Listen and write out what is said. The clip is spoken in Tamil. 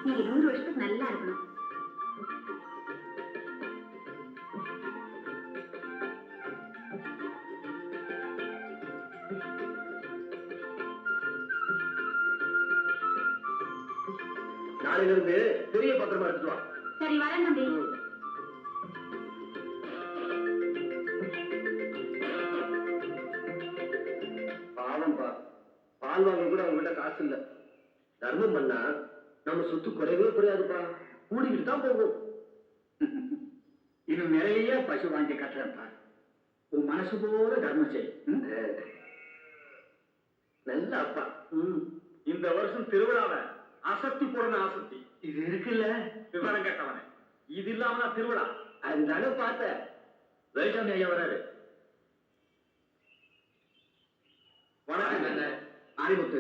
நீங்க 100 வருஷத்துக்கு நல்லா இருக்கணும். நாளையில இருந்து பெரிய பத்திரமா எடுத்துட்டு வா. சரி வரேன் தம்பி. பாவம்பா, பால் வாங்க கூட அவங்ககிட்ட காசு இல்ல. தர்மம் பண்ணா நம்ம சொத்து குறையவே குறையாதுப்பா, கூடிக்கிட்டு தான் போகும். இன்னும் நிறைய பசு வாங்கி கட்டுறப்பா. உன் மனசு போல தர்மம் செய். நல்ல அப்பா. இந்த வருஷம் திருவிழாவை அசத்தி போடுன ஆசக்தி இது இருக்குல்ல, விவரம் கேட்டவனே. இது இல்லாம திருவிழா அதுதானே பார்த்த. வேலுசாமி ஐயா வராரு. வணக்கம். ஆரிமுத்து